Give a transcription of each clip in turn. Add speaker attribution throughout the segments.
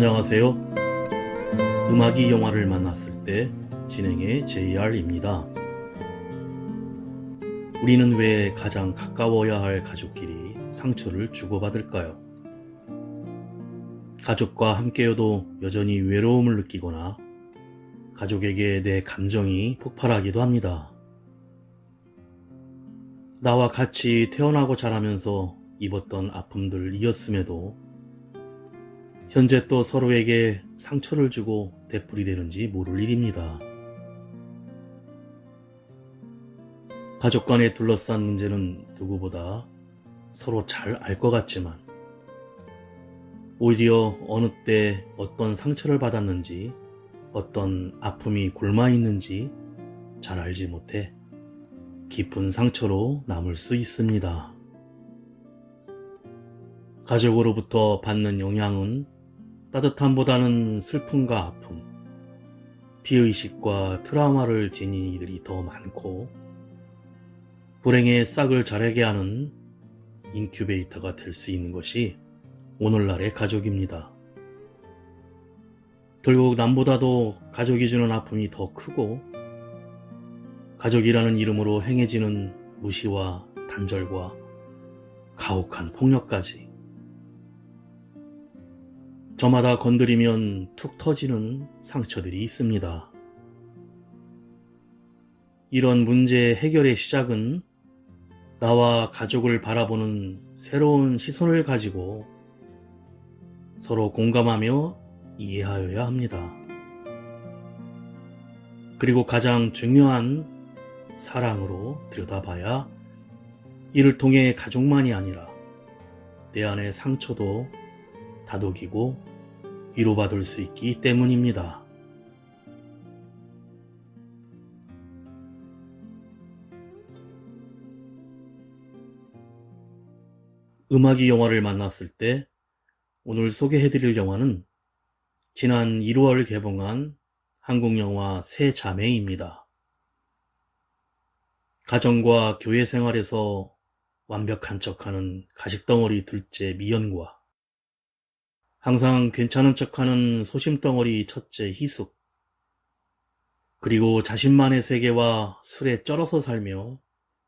Speaker 1: 안녕하세요. 음악이 영화를 만났을 때 진행의 JR입니다. 우리는 왜 가장 가까워야 할 가족끼리 상처를 주고받을까요? 가족과 함께여도 여전히 외로움을 느끼거나 가족에게 내 감정이 폭발하기도 합니다. 나와 같이 태어나고 자라면서 입었던 아픔들이었음에도 현재 또 서로에게 상처를 주고 되풀이되는지 모를 일입니다. 가족 간에 둘러싼 문제는 누구보다 서로 잘 알 것 같지만 오히려 어느 때 어떤 상처를 받았는지 어떤 아픔이 골마 있는지 잘 알지 못해 깊은 상처로 남을 수 있습니다. 가족으로부터 받는 영향은 따뜻함보다는 슬픔과 아픔, 피의식과 트라우마를 지닌 이들이 더 많고 불행의 싹을 자라게 하는 인큐베이터가 될 수 있는 것이 오늘날의 가족입니다. 결국 남보다도 가족이 주는 아픔이 더 크고 가족이라는 이름으로 행해지는 무시와 단절과 가혹한 폭력까지 저마다 건드리면 툭 터지는 상처들이 있습니다. 이런 문제 해결의 시작은 나와 가족을 바라보는 새로운 시선을 가지고 서로 공감하며 이해하여야 합니다. 그리고 가장 중요한 사랑으로 들여다봐야 이를 통해 가족만이 아니라 내 안의 상처도 다독이고 위로받을 수 있기 때문입니다. 음악이 영화를 만났을 때 오늘 소개해드릴 영화는 지난 1월 개봉한 한국 영화 새 자매입니다. 가정과 교회 생활에서 완벽한 척하는 가식덩어리 둘째 미연과 항상 괜찮은 척하는 소심덩어리 첫째 희숙, 그리고 자신만의 세계와 술에 쩔어서 살며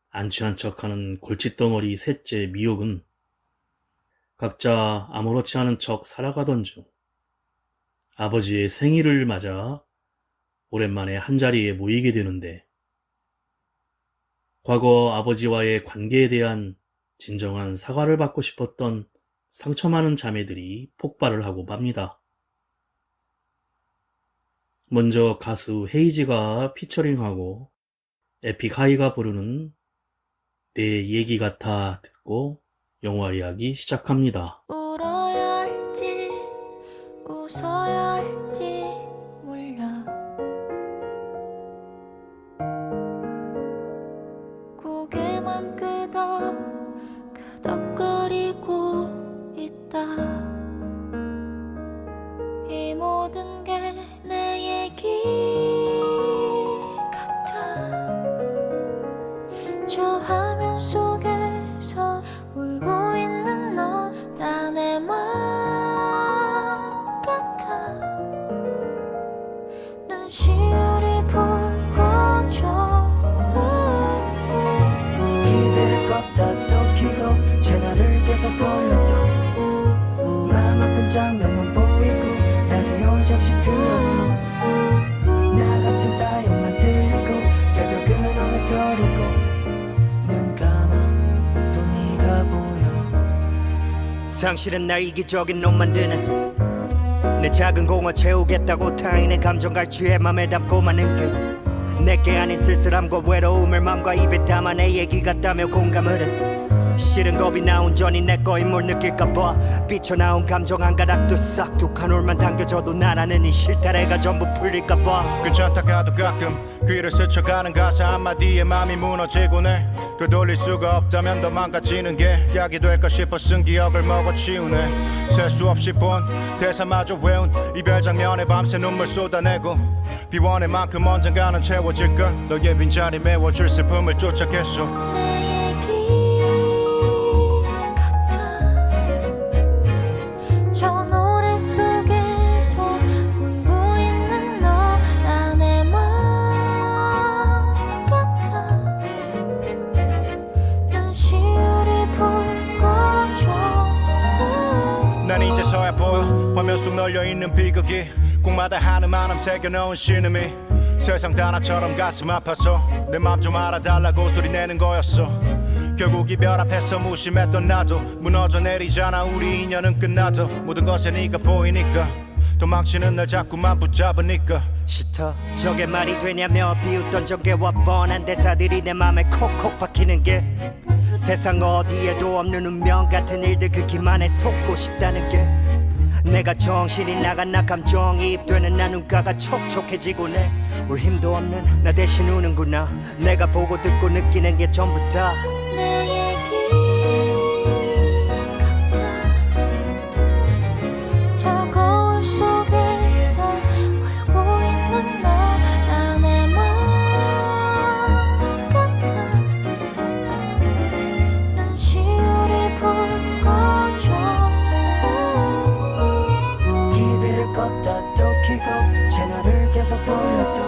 Speaker 1: 안 취한 척하는 골칫덩어리 셋째 미옥은 각자 아무렇지 않은 척 살아가던 중 아버지의 생일을 맞아 오랜만에 한자리에 모이게 되는데 과거 아버지와의 관계에 대한 진정한 사과를 받고 싶었던 상처 많은 자매들이 폭발을 하고 맙니다. 먼저 가수 헤이지가 피처링하고 에픽하이가 부르는 내 얘기 같아 듣고 영화 이야기 시작합니다.
Speaker 2: 울어야 할지 웃어야 할지 몰라 고개만 끄덕거리고 있다. 이 모든 게 내 얘기 같아. 저 화면 속에서 울고 있는 너 다 내 맘 같아. 눈시울이 붉어져.
Speaker 3: TV를 껐다 또 켜고 채널을 계속 돌려도 마음 아픈 장면만 보이고 라디오를 잠시 틀어도 나 같은 사연만 들리고 새벽은 어느덧 오고 눈 감아 또 네가 보여. 상실은 날 이기적인 놈 만드네. 내 작은 공허 채우겠다고 타인의 감정 갈취해 맘에 담고 많은 게 내게 아닌 쓸쓸함과 외로움을 맘과 입에 담아 내 얘기 같다며 공감을 해. 싫은 겁이 나온 전이 내 거인 뭘 느낄까봐 삐쳐나온 감정 한 가닥도 싹 둑한 올만 당겨져도 나라는 이 실타래가 전부 풀릴까봐.
Speaker 4: 괜찮다 가도 가끔 귀를 스쳐가는 가사 한마디에 맘이 무너지곤 해. 되돌릴 수가 없다면 더 망가지는 게 약이 될까 싶어 쓴 기억을 먹어치우네. 셀 수 없이 본 대사마저 외운 이별 장면에 밤새 눈물 쏟아내고 비워낼 만큼 언젠가는 채워질까. 너의 빈자리 메워줄 슬픔을 쫓아겠소.
Speaker 2: 내 얘기 같아. 저 노래 속에
Speaker 4: 거야 보여. 화면 속 널려있는 비극이 꿈마다 하늘만함 새겨놓은 신음이 세상 다 나처럼 가슴 아파서 내 맘 좀 알아달라고 소리내는 거였어. 결국 이별 앞에서 무심했던 나도 무너져 내리잖아. 우리 인연은 끝나도 모든 것에 네가 보이니까 도망치는 날 자꾸만 붙잡으니까
Speaker 3: 싫다 저게 말이 되냐며 비웃던 전개와 뻔한 대사들이 내 맘에 콕콕 박히는 게 세상 어디에도 없는 운명 같은 일들 그 기만에 속고 싶다는 게 내가 정신이 나간 감정이입되는 나 눈가가 촉촉해지고 내 울 힘도 없는 나 대신 우는구나. 내가 보고 듣고 느끼는 게 전부 다
Speaker 2: 내 얘기 같아. 저 거울 속에서 울고 있는 너 다 내 맘 같아. 눈시울이 붉어져.
Speaker 3: TV를 껐다 또 켜고 채널을 계속 돌려도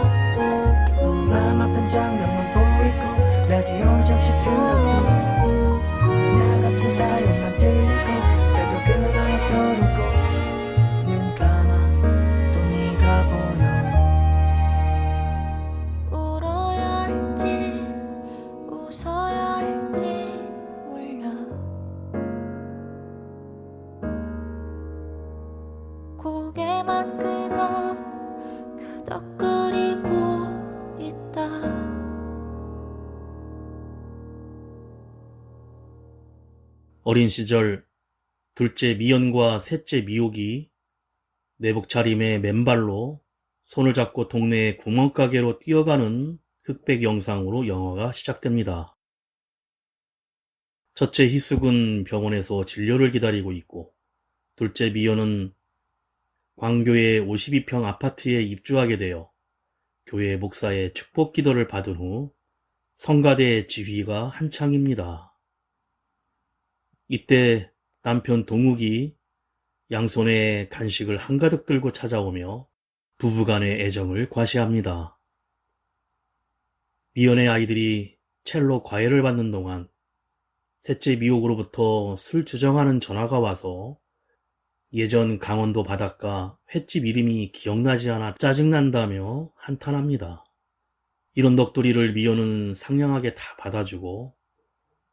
Speaker 3: 마음 아픈 장면만 보이고 라디오를 잠시 틀어도 나 같은 사연만 들리고 새벽은 하나 떠오르고 눈 감아 또 네가 보여.
Speaker 2: 울어야 할지 웃어야 할지 몰라. 고개만 끄덕 끄덕거리고 있다.
Speaker 1: 어린 시절 둘째 미연과 셋째 미옥이 내복 차림의 맨발로 손을 잡고 동네의 구멍가게로 뛰어가는 흑백 영상으로 영화가 시작됩니다. 첫째 희숙은 병원에서 진료를 기다리고 있고 둘째 미연은 광교의 52평 아파트에 입주하게 되어 교회 목사의 축복 기도를 받은 후 성가대 지휘가 한창입니다. 이때 남편 동욱이 양손에 간식을 한가득 들고 찾아오며 부부간의 애정을 과시합니다. 미연의 아이들이 첼로 과외를 받는 동안 셋째 미옥으로부터 술 주정하는 전화가 와서 예전 강원도 바닷가 횟집 이름이 기억나지 않아 짜증난다며 한탄합니다. 이런 넋두리를 미연은 상냥하게 다 받아주고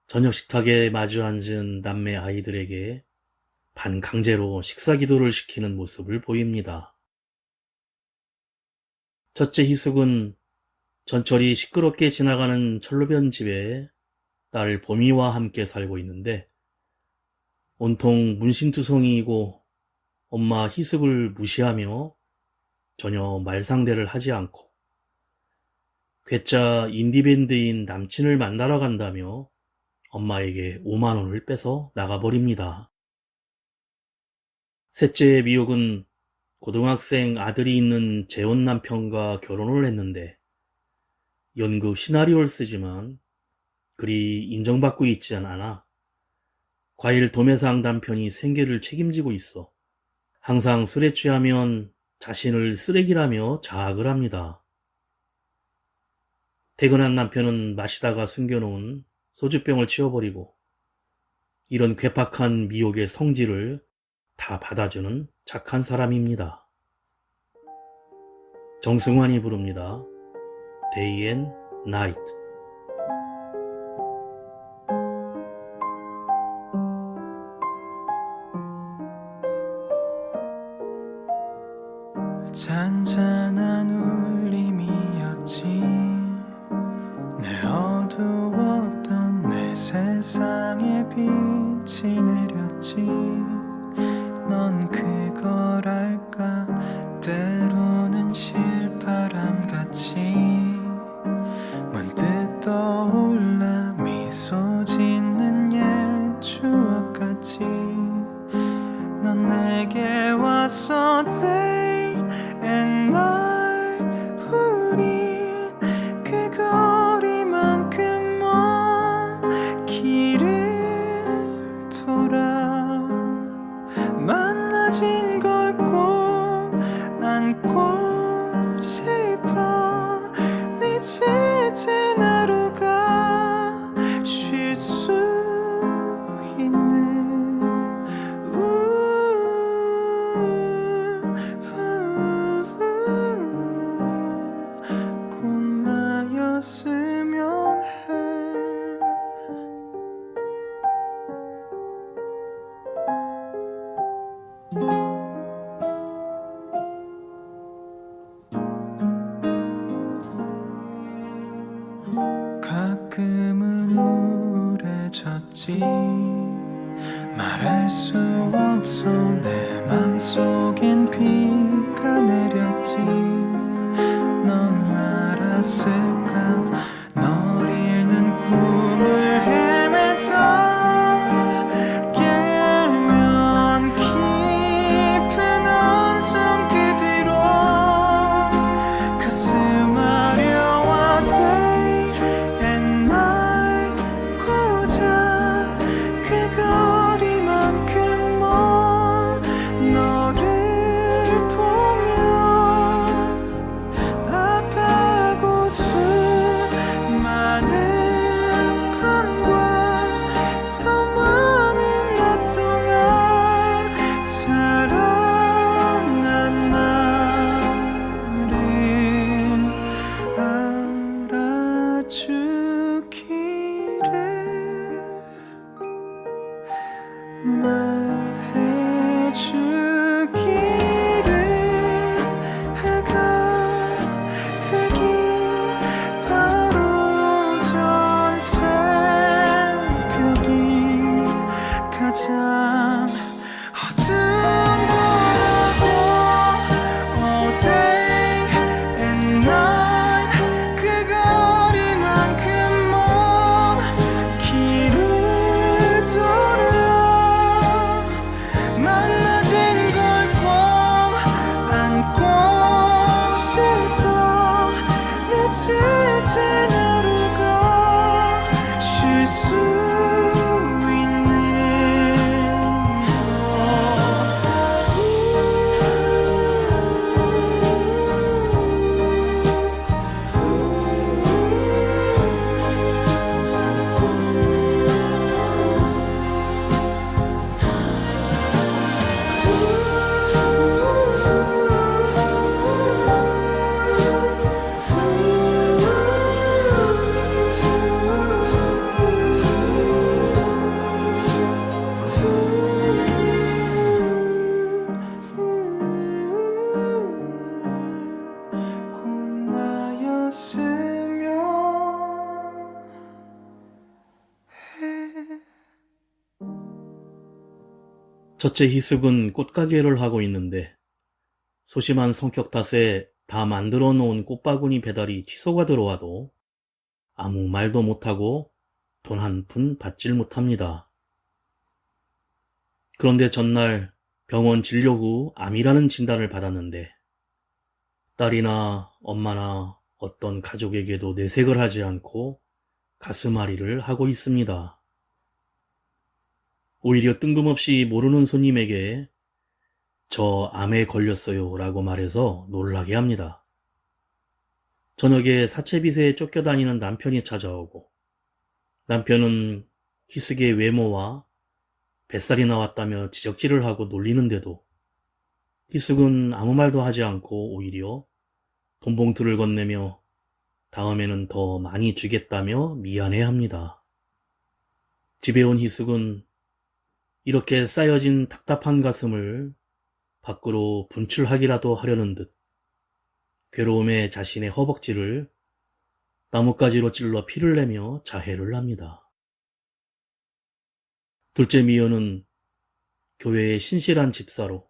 Speaker 1: 저녁 식탁에 마주 앉은 남매 아이들에게 반강제로 식사 기도를 시키는 모습을 보입니다. 첫째 희숙은 전철이 시끄럽게 지나가는 철로변 집에 딸 보미와 함께 살고 있는데 온통 문신투성이이고 엄마 희숙을 무시하며 전혀 말상대를 하지 않고 괴짜 인디밴드인 남친을 만나러 간다며 엄마에게 5만 원을 빼서 나가버립니다. 셋째 미옥은 고등학생 아들이 있는 재혼 남편과 결혼을 했는데 연극 시나리오를 쓰지만 그리 인정받고 있지 않아 과일 도매상 남편이 생계를 책임지고 있어 항상 술에 취하면 자신을 쓰레기라며 자학을 합니다. 퇴근한 남편은 마시다가 숨겨놓은 소주병을 치워버리고 이런 괴팍한 미옥의 성질을 다 받아주는 착한 사람입니다. 정승환이 부릅니다. Day and Night.
Speaker 5: 잔잔한 울림이었지. 늘 어두웠던 내 세상에 빛이 내렸지. 넌 그걸 알까? 때로는 실바람같이 문득 떠올라 미소 짓는 옛 추억같이 넌 내게 왔어 day and night. 우린 그 거리만큼 먼 길을 돌아 있지 말할 수 없어 내 맘속엔 비가 내렸지 넌 알았을까 널 잃는 꿈을 헤매다 깨면 깊은 한숨 그 뒤로 가슴 아려와 day and night 고작 그 거리만큼 먼 너를 보며 아파하고 수많은 밤과 더 많은 낮 동안 사랑한 나를 알아주기를 말해주기를 해가 되기 바로 전 새벽이 가장 어두운 거라고 all day and night 그 거리만큼 먼 길을 돌아 만나진 걸 꼭 안고 싶어 늦을지 하루가 쉴 수 있는 꼭 나였으면 해.
Speaker 1: 첫째 희숙은 꽃가게를 하고 있는데 소심한 성격 탓에 다 만들어 놓은 꽃바구니 배달이 취소가 들어와도 아무 말도 못하고 돈 한 푼 받질 못합니다. 그런데 전날 병원 진료 후 암이라는 진단을 받았는데 딸이나 엄마나 어떤 가족에게도 내색을 하지 않고 가슴앓이를 하고 있습니다. 오히려 뜬금없이 모르는 손님에게 저 암에 걸렸어요 라고 말해서 놀라게 합니다. 저녁에 사채빚에 쫓겨다니는 남편이 찾아오고 남편은 희숙의 외모와 뱃살이 나왔다며 지적질을 하고 놀리는데도 희숙은 아무 말도 하지 않고 오히려 돈 봉투를 건네며 다음에는 더 많이 주겠다며 미안해합니다. 집에 온 희숙은 이렇게 쌓여진 답답한 가슴을 밖으로 분출하기라도 하려는 듯 괴로움에 자신의 허벅지를 나뭇가지로 찔러 피를 내며 자해를 합니다. 둘째 미연은 교회의 신실한 집사로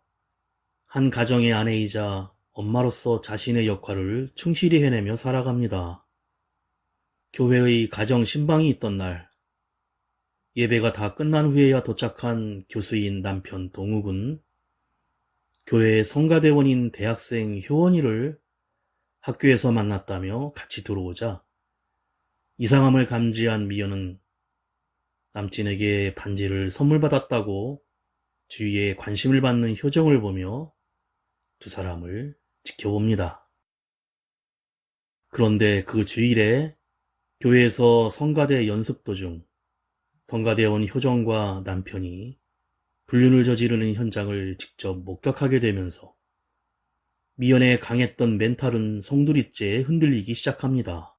Speaker 1: 한 가정의 아내이자 엄마로서 자신의 역할을 충실히 해내며 살아갑니다. 교회의 가정 신방이 있던 날 예배가 다 끝난 후에야 도착한 교수인 남편 동욱은 교회의 성가대원인 대학생 효원이를 학교에서 만났다며 같이 들어오자 이상함을 감지한 미연은 남친에게 반지를 선물 받았다고 주위에 관심을 받는 효정을 보며 두 사람을 지켜봅니다. 그런데 그 주일에 교회에서 성가대 연습 도중 성가대원 효정과 남편이 불륜을 저지르는 현장을 직접 목격하게 되면서 미연의 강했던 멘탈은 송두리째에 흔들리기 시작합니다.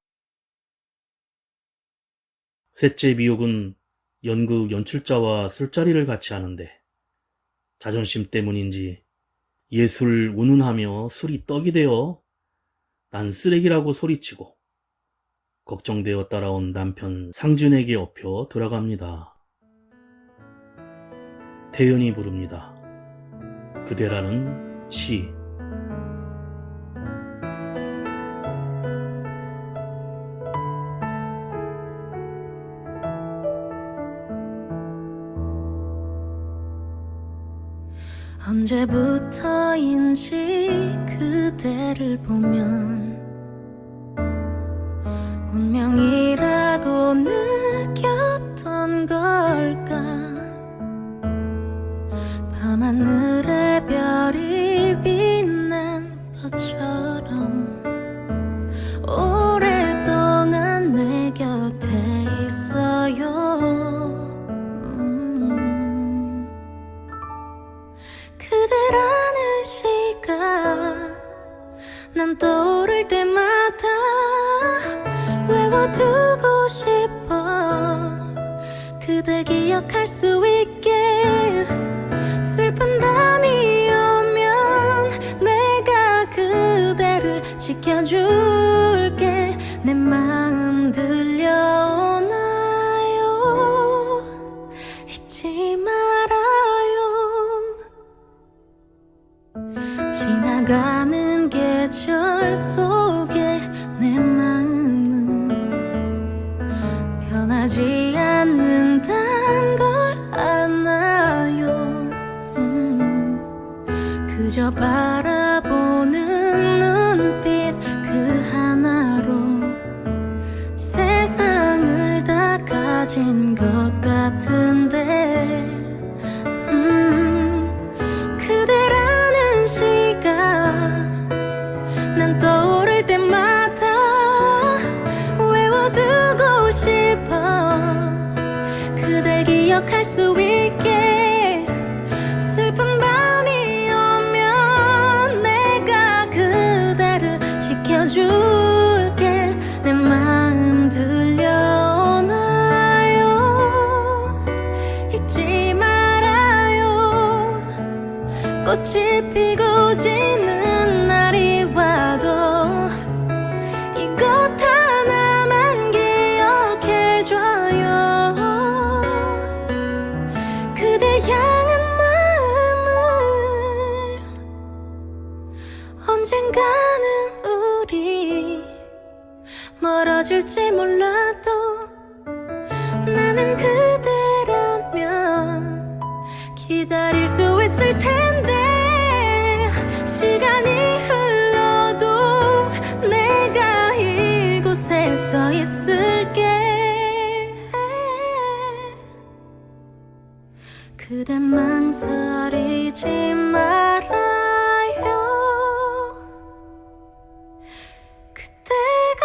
Speaker 1: 셋째 미옥은 연극 연출자와 술자리를 같이 하는데 자존심 때문인지 예술 운운하며 술이 떡이 되어 난 쓰레기라고 소리치고 걱정되어 따라온 남편 상준에게 업혀 들어갑니다. 태연이 부릅니다. 그대라는 시.
Speaker 2: 언제부터인지 그대를 보면 운명이라고 느꼈던 걸까. 밤하늘에 별이 빛난 것처럼 오랫동안 내 곁에 있어요. 그대라는 시가 난 떠오를 때마다 외워두고 싶어. 그댈 기억할 수 있게. 슬픈 밤이 오면 내가 그대를 지켜줄게. 내 마음 들려오나요? 잊지 말아요. 지나가는 계절 속에 내 마음은 변하지 않는단 걸 아나요. 그저 바라보는 눈빛 그 하나로 세상을 다 가진 것 같은데. 그대라는 시가 난 떠오를 때마다 외워두고 싶어. 그댈 기억할 수 있게. 슬픈 밤이 오면 내가 그대를 지켜줄게. 내 마음 들려오나요? 잊지 말아요. 꽃이 피고 지는 날이 와도 이것 하나만 기억해줘요. 그댈 향한 마음을 언젠가는 우리 멀어질지 몰라도 나는 그대라면 기다릴 수 있을 텐데. 시간이 흘러도 내가 이곳에 서 있을게. 그대 망설이지 말아요. 그대가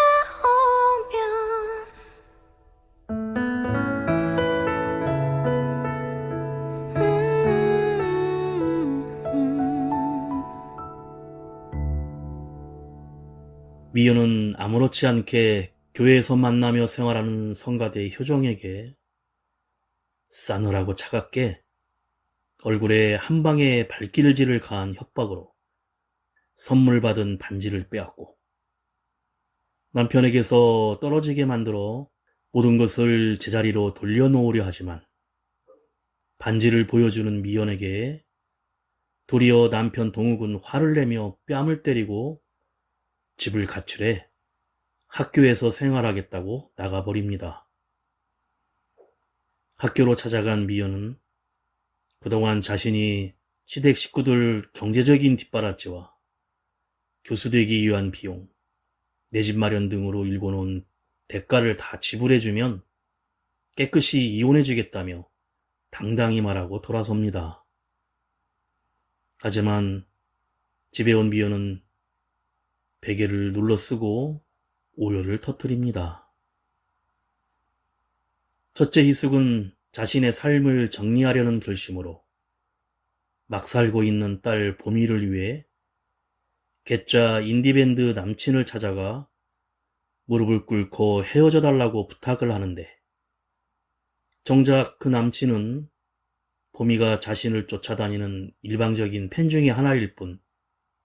Speaker 1: 미연은 아무렇지 않게 교회에서 만나며 생활하는 성가대 효정에게 싸늘하고 차갑게 얼굴에 한 방에 발길질을 가한 협박으로 선물 받은 반지를 빼앗고 남편에게서 떨어지게 만들어 모든 것을 제자리로 돌려놓으려 하지만 반지를 보여주는 미연에게 도리어 남편 동욱은 화를 내며 뺨을 때리고 집을 가출해 학교에서 생활하겠다고 나가버립니다. 학교로 찾아간 미연은 그동안 자신이 시댁 식구들 경제적인 뒷바라지와 교수 되기 위한 비용, 내 집 마련 등으로 일궈놓은 대가를 다 지불해주면 깨끗이 이혼해주겠다며 당당히 말하고 돌아섭니다. 하지만 집에 온 미연은 베개를 눌러쓰고 오열을 터뜨립니다. 첫째 희숙은 자신의 삶을 정리하려는 결심으로 막 살고 있는 딸 보미를 위해 괴짜 인디밴드 남친을 찾아가 무릎을 꿇고 헤어져 달라고 부탁을 하는데 정작 그 남친은 보미가 자신을 쫓아다니는 일방적인 팬 중에 하나일 뿐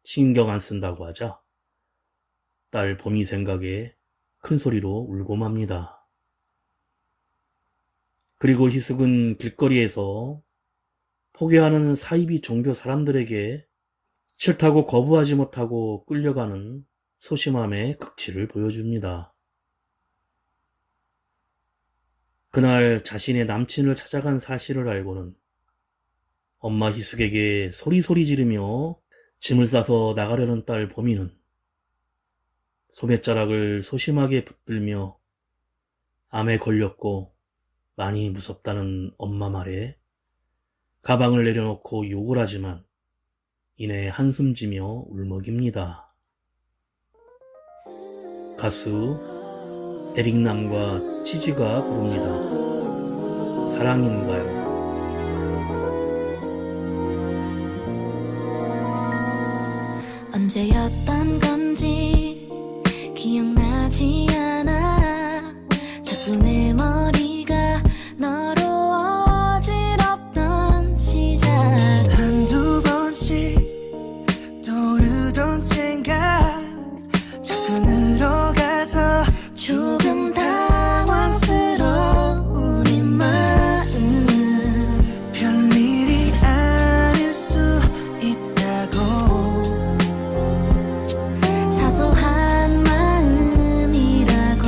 Speaker 1: 신경 안 쓴다고 하자 딸 보미 생각에 큰 소리로 울고 맙니다. 그리고 희숙은 길거리에서 포기하는 사이비 종교 사람들에게 싫다고 거부하지 못하고 끌려가는 소심함의 극치를 보여줍니다. 그날 자신의 남친을 찾아간 사실을 알고는 엄마 희숙에게 소리소리 지르며 짐을 싸서 나가려는 딸 보미는 소매자락을 소심하게 붙들며 암에 걸렸고 많이 무섭다는 엄마 말에 가방을 내려놓고 욕을 하지만 이내 한숨 지며 울먹입니다. 가수 에릭남과 치즈가 부릅니다. 사랑인가요?
Speaker 2: 언제였던 건지 기억나지 않아. 자꾸 내 머리가 너로 어지럽던 시작.
Speaker 3: 한두 번씩 떠오르던 생각 자꾸 늘어가서
Speaker 2: 조금 당황스러운 이 마음.
Speaker 3: 별일이 아닐 수 있다고
Speaker 2: 사소한 마음이라고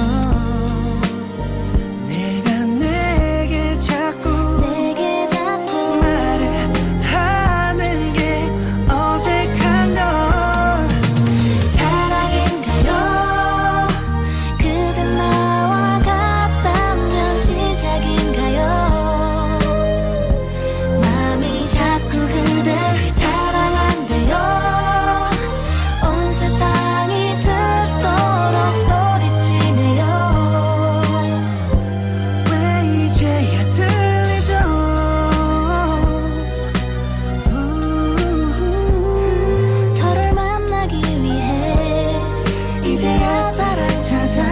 Speaker 3: 내가 내게 자꾸 말을 하는 게 어색한 걸.
Speaker 2: 사랑인가요? 그댄 나와 같다면 시작인가요? 마음이 자꾸 그댈 사랑한대요. 온 세상이 듣도록 소리치네요.
Speaker 3: 왜 이제야 들리죠?
Speaker 2: 서로를 만나기 위해 이제야 사랑 찾아가고.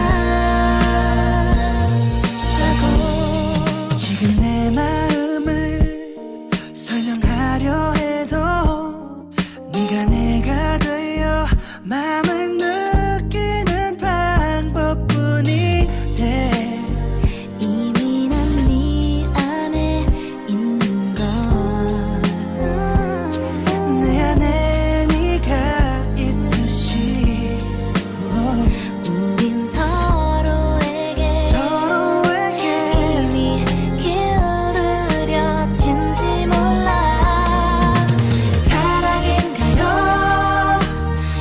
Speaker 3: 지금 내 마음을 설명하려 해도 네가 내가 되어 마음을 느끼는 방법뿐인데
Speaker 2: 이미 난 네 안에 있는 걸.
Speaker 3: 내 안에 네가 있듯이
Speaker 2: 우린 서로에게 이미 길들여진지 몰라. 사랑인가요?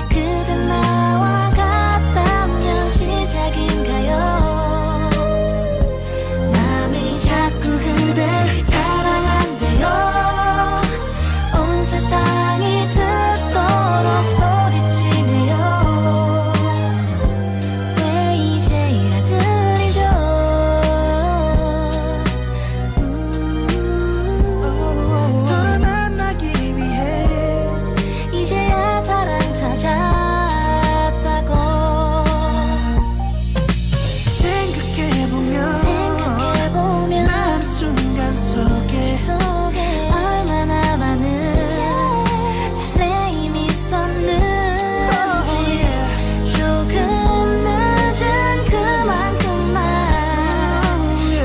Speaker 2: 그댄 나와 같다면 시작인가요? 마음이 자꾸 그댈 사랑한대요. 온 세상이 듣도록 소리치네요. 왜 이제야 들리죠?
Speaker 3: 서로 만나기 위해
Speaker 2: 이제야 사랑 찾았다고.
Speaker 3: 생각해보면 많은 순간 속에
Speaker 2: 얼마나 많은 설레임이 있었는지. 조금 늦은 그만큼만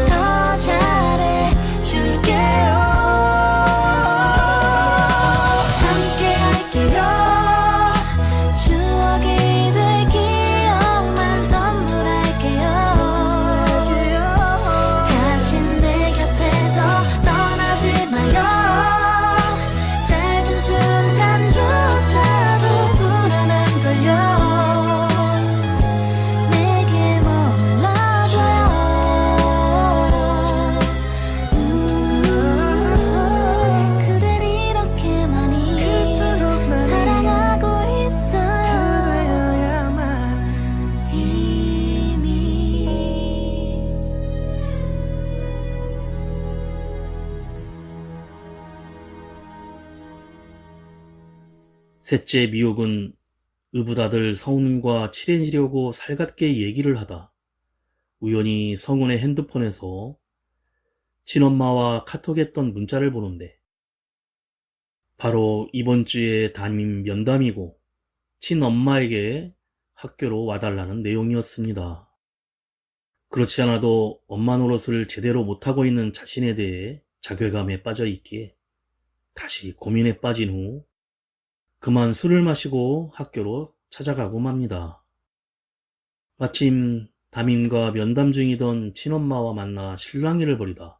Speaker 2: 더 잘해줄게요. 함께 할게요. 추억이 될 기억만 선물할게요. 다시 내 곁에서 떠나지 마요. 짧은 순간조차도 불안한걸요. 내게 머물러줘요. 그댈 이렇게 많이
Speaker 3: 그토록 많이
Speaker 2: 사랑하고 있어요.
Speaker 3: 그대여야만
Speaker 2: 이미.
Speaker 1: 셋째 미옥은 의붓아들 성훈과 친해지려고 살갑게 얘기를 하다 우연히 성훈의 핸드폰에서 친엄마와 카톡했던 문자를 보는데 바로 이번 주에 담임 면담이고 친엄마에게 학교로 와달라는 내용이었습니다. 그렇지 않아도 엄마 노릇을 제대로 못하고 있는 자신에 대해 자괴감에 빠져 있기에 다시 고민에 빠진 후 그만 술을 마시고 학교로 찾아가고 맙니다. 마침 담임과 면담 중이던 친엄마와 만나 실랑이를 벌이다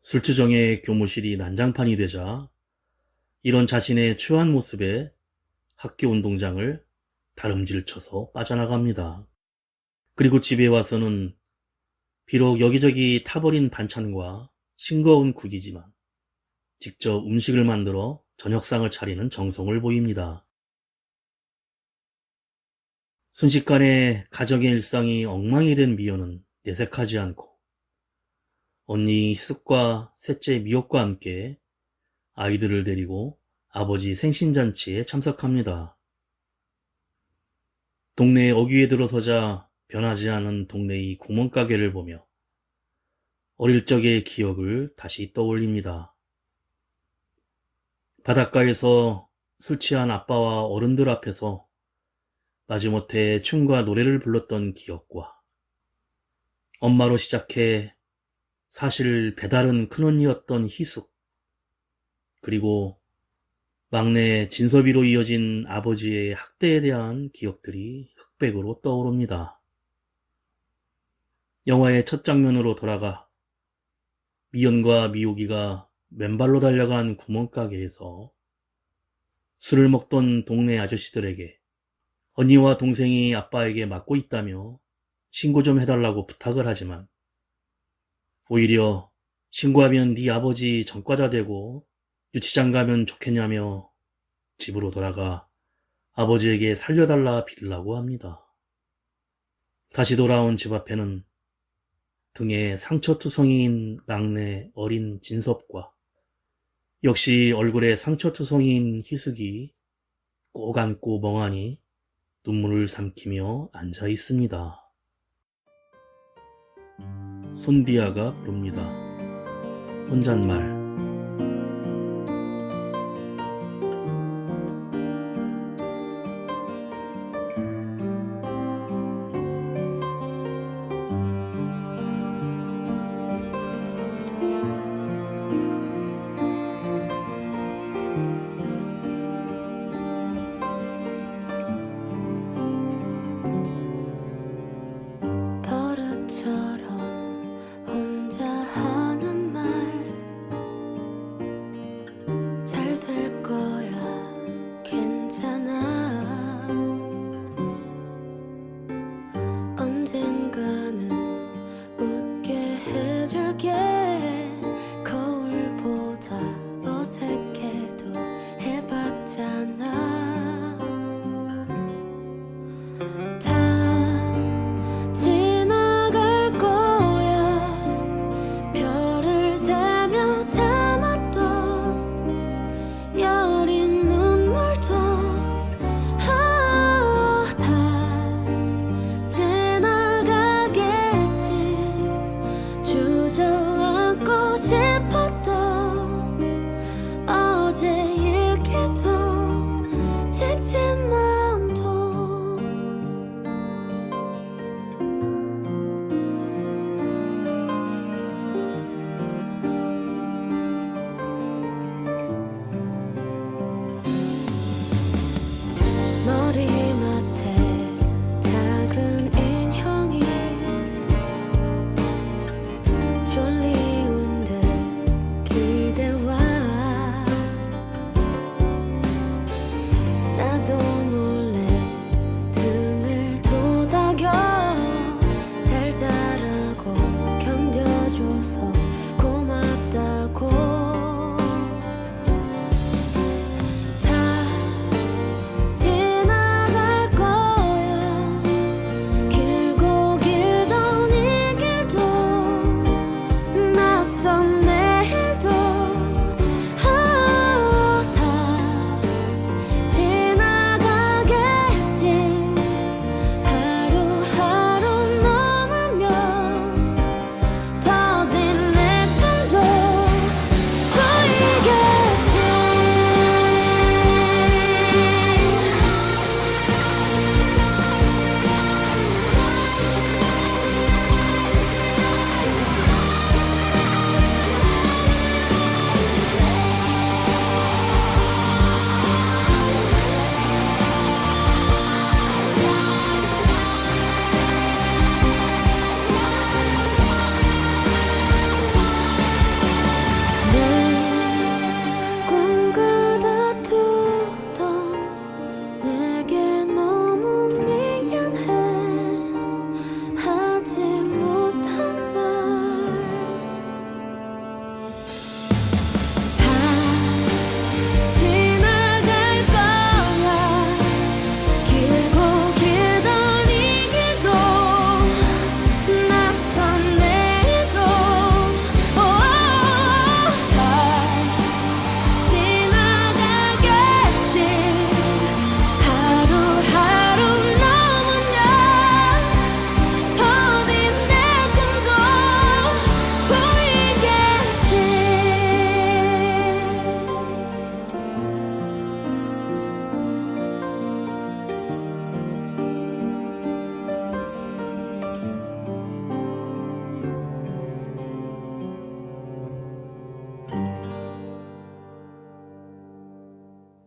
Speaker 1: 술주정의 교무실이 난장판이 되자 이런 자신의 추한 모습에 학교 운동장을 다름질 쳐서 빠져나갑니다. 그리고 집에 와서는 비록 여기저기 타버린 반찬과 싱거운 국이지만 직접 음식을 만들어 저녁상을 차리는 정성을 보입니다. 순식간에 가정의 일상이 엉망이 된 미연은 내색하지 않고 언니 희숙과 셋째 미옥과 함께 아이들을 데리고 아버지 생신잔치에 참석합니다. 동네 어귀에 들어서자 변하지 않은 동네의 구멍가게를 보며 어릴 적의 기억을 다시 떠올립니다. 바닷가에서 술 취한 아빠와 어른들 앞에서 마지못해 춤과 노래를 불렀던 기억과 엄마로 시작해 사실 배다른 큰언니였던 희숙, 그리고 막내 진섭이로 이어진 아버지의 학대에 대한 기억들이 흑백으로 떠오릅니다. 영화의 첫 장면으로 돌아가 미연과 미옥이가 맨발로 달려간 구멍가게에서 술을 먹던 동네 아저씨들에게 언니와 동생이 아빠에게 맞고 있다며 신고 좀 해달라고 부탁을 하지만 오히려 신고하면 네 아버지 전과자 되고 유치장 가면 좋겠냐며 집으로 돌아가 아버지에게 살려달라 빌라고 합니다. 다시 돌아온 집 앞에는 등에 상처투성이인 막내 어린 진섭과 역시 얼굴에 상처투성이인 희숙이 꼭 안고 멍하니 눈물을 삼키며 앉아 있습니다. 손디아가 부릅니다. 혼잣말.
Speaker 2: 버릇처럼 혼자 하는 말 잘 될 거야 괜찮아 언젠가는 웃게 해줄게 거울보다 어색해도 해봤잖아 다 지나갈 거야 별을 세며 참았던 여린 눈물도 다 지나가겠지 주저앉고 싶었던 어제 얘기도 지친 마음도 머리맡에 작은 인형이 졸리운 듯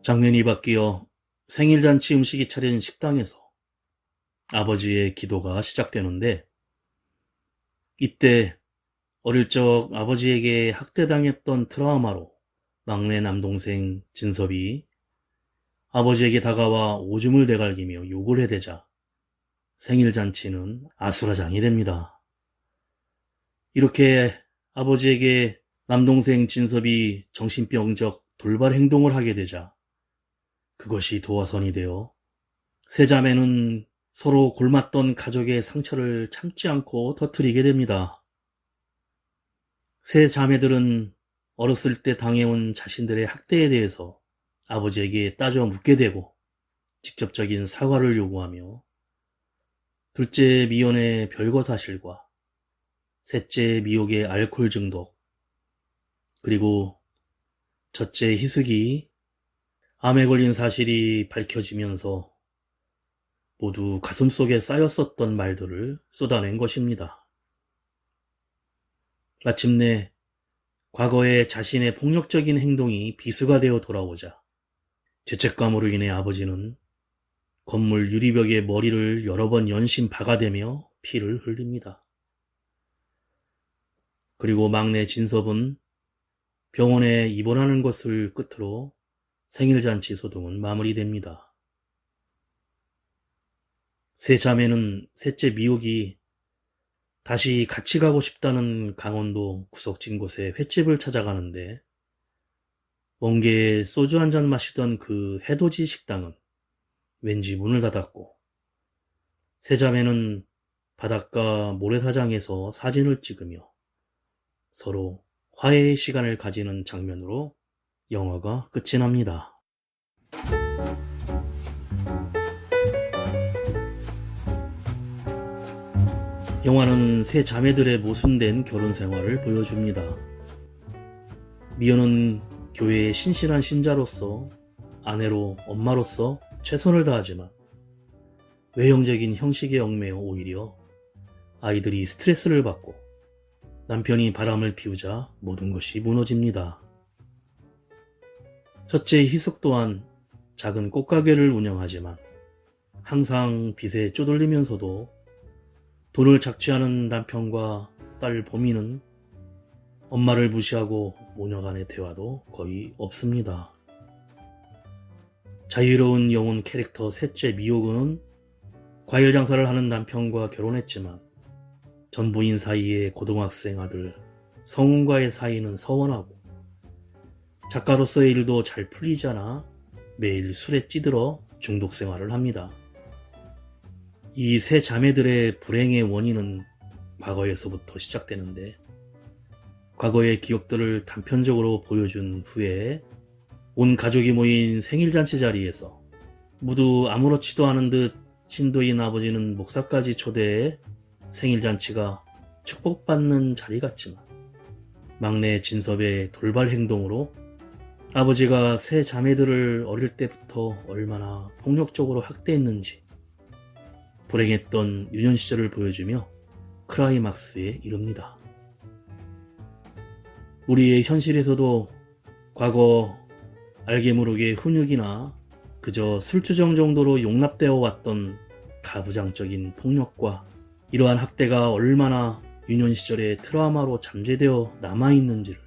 Speaker 1: 장면이 바뀌어 생일잔치 음식이 차린 식당에서 아버지의 기도가 시작되는데, 이때 어릴 적 아버지에게 학대당했던 트라우마로 막내 남동생 진섭이 아버지에게 다가와 오줌을 대갈기며 욕을 해대자 생일잔치는 아수라장이 됩니다. 이렇게 아버지에게 남동생 진섭이 정신병적 돌발 행동을 하게 되자 그것이 도화선이 되어 세 자매는 서로 골맞던 가족의 상처를 참지 않고 터뜨리게 됩니다. 세 자매들은 어렸을 때 당해온 자신들의 학대에 대해서 아버지에게 따져 묻게 되고 직접적인 사과를 요구하며 둘째 미연의 별거 사실과 셋째 미옥의 알코올 중독, 그리고 첫째 희숙이 암에 걸린 사실이 밝혀지면서 모두 가슴속에 쌓였었던 말들을 쏟아낸 것입니다. 마침내 과거의 자신의 폭력적인 행동이 비수가 되어 돌아오자 죄책감으로 인해 아버지는 건물 유리벽에 머리를 여러 번 연신 박아대며 피를 흘립니다. 그리고 막내 진섭은 병원에 입원하는 것을 끝으로 생일잔치 소동은 마무리됩니다. 세 자매는 셋째 미옥이 다시 같이 가고 싶다는 강원도 구석진 곳에 횟집을 찾아가는데, 먼 게 소주 한잔 마시던 그 해돋이 식당은 왠지 문을 닫았고, 세 자매는 바닷가 모래사장에서 사진을 찍으며 서로 화해의 시간을 가지는 장면으로 영화가 끝이 납니다. 영화는 세 자매들의 모순된 결혼 생활을 보여줍니다. 미연은 교회의 신실한 신자로서, 아내로, 엄마로서 최선을 다하지만 외형적인 형식에 얽매여 오히려 아이들이 스트레스를 받고 남편이 바람을 피우자 모든 것이 무너집니다. 첫째 희숙 또한 작은 꽃가게를 운영하지만 항상 빚에 쪼들리면서도 돈을 착취하는 남편과 딸 보미는 엄마를 무시하고 모녀 간의 대화도 거의 없습니다. 자유로운 영혼 캐릭터 셋째 미호군은 과일 장사를 하는 남편과 결혼했지만 전부인 사이의 고등학생 아들 성훈과의 사이는 서운하고 작가로서의 일도 잘 풀리지 않아 매일 술에 찌들어 중독 생활을 합니다. 이 세 자매들의 불행의 원인은 과거에서부터 시작되는데, 과거의 기억들을 단편적으로 보여준 후에 온 가족이 모인 생일잔치 자리에서 모두 아무렇지도 않은 듯 신도인 아버지는 목사까지 초대해 생일잔치가 축복받는 자리 같지만, 막내 진섭의 돌발 행동으로 아버지가 세 자매들을 어릴 때부터 얼마나 폭력적으로 학대했는지 불행했던 유년 시절을 보여주며 클라이막스에 이릅니다. 우리의 현실에서도 과거 알게 모르게 훈육이나 그저 술주정 정도로 용납되어 왔던 가부장적인 폭력과 이러한 학대가 얼마나 유년 시절의 트라우마로 잠재되어 남아있는지를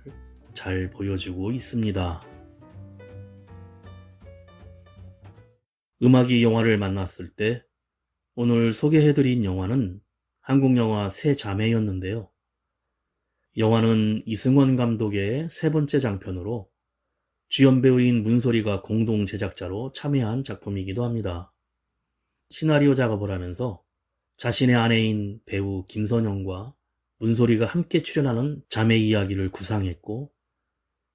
Speaker 1: 잘 보여주고 있습니다. 음악이 영화를 만났을 때 오늘 소개해드린 영화는 한국 영화 세 자매였는데요. 영화는 이승원 감독의 세 번째 장편으로 주연 배우인 문소리가 공동 제작자로 참여한 작품이기도 합니다. 시나리오 작업을 하면서 자신의 아내인 배우 김선영과 문소리가 함께 출연하는 자매 이야기를 구상했고,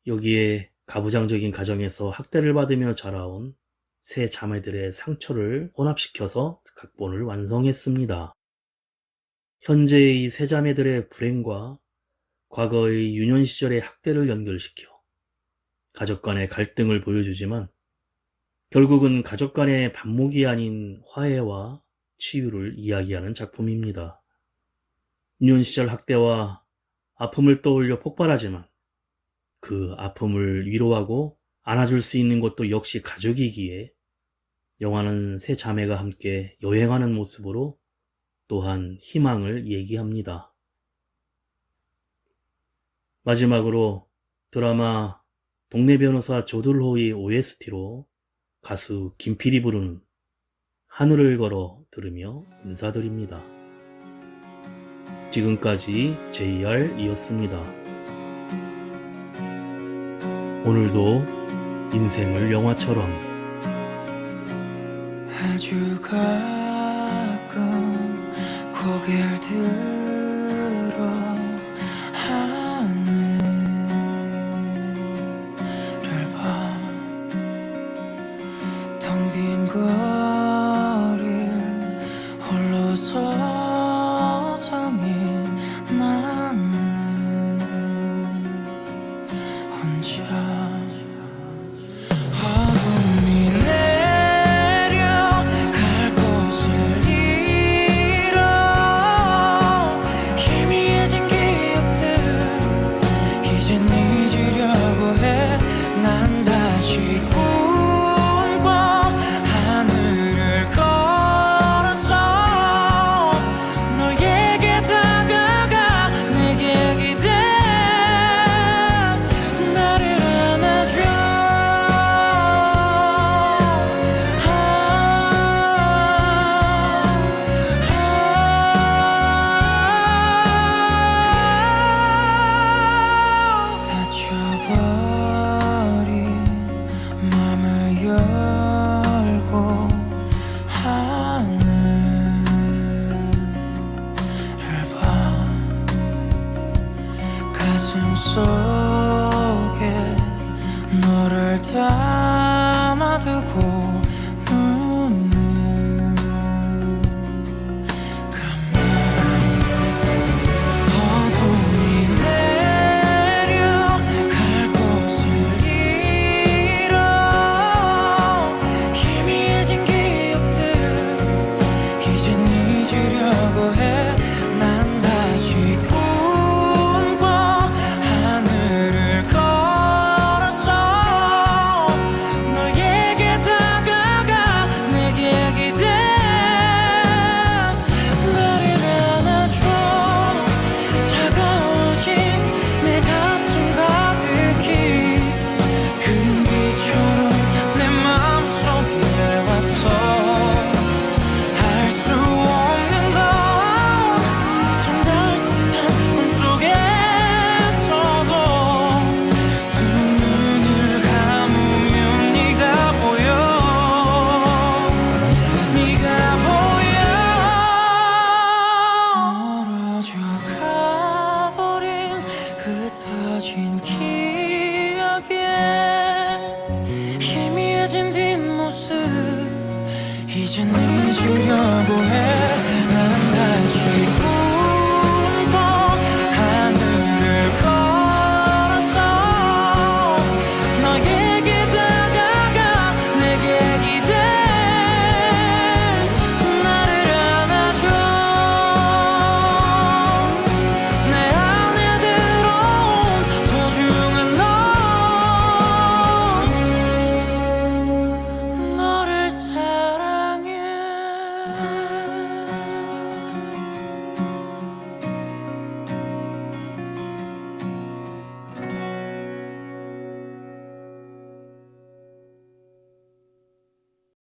Speaker 1: 여기에 가부장적인 가정에서 학대를 받으며 자라온 세 자매들의 상처를 혼합시켜서 각본을 완성했습니다. 현재의 세 자매들의 불행과 과거의 유년 시절의 학대를 연결시켜 가족 간의 갈등을 보여주지만, 결국은 가족 간의 반목이 아닌 화해와 치유를 이야기하는 작품입니다. 유년 시절 학대와 아픔을 떠올려 폭발하지만 그 아픔을 위로하고 안아줄 수 있는 것도 역시 가족이기에 영화는 세 자매가 함께 여행하는 모습으로 또한 희망을 얘기합니다. 마지막으로 드라마 동네 변호사 조들호의 OST로 가수 김필이 부르는 하늘을 걸어 들으며 인사드립니다. 지금까지 JR이었습니다. 오늘도 인생을 영화처럼
Speaker 5: 아주 가끔 고개를 들어 하늘을 봐. 텅 빈 거리를 홀로 서성인 나는 혼자. 어둠이 내려갈 곳을 잃어 희미해진 기억들 이젠 잊으려고 해. 난 다시 꿈꿔 하늘을 걸어서 너에게 다가가 내게 기대 나를 안아줘. 닫혀버린 맘을 열고 하늘을 봐. 가슴 속에 너를 담아두고 눈을 감아. 어둠이 내려갈 곳을 잃어 희미해진 기억들 이젠 잊으려고 해. 난 다시 꿈꿔 하늘을 걸어서 너에게 다가가 내게 기대 나를 안아줘. 차가워진 내 가슴 가득히 그은 빛처럼 내 마음속에 왔어. 할 수 없는 건 손 닿을 듯한 꿈속에서도 두 눈을 감으면 네가 보여. 네가 보여. 멀어져 가버린 흩어진 기억에 희미해진 뒷모습 이젠 잊으려고 해. 난 다시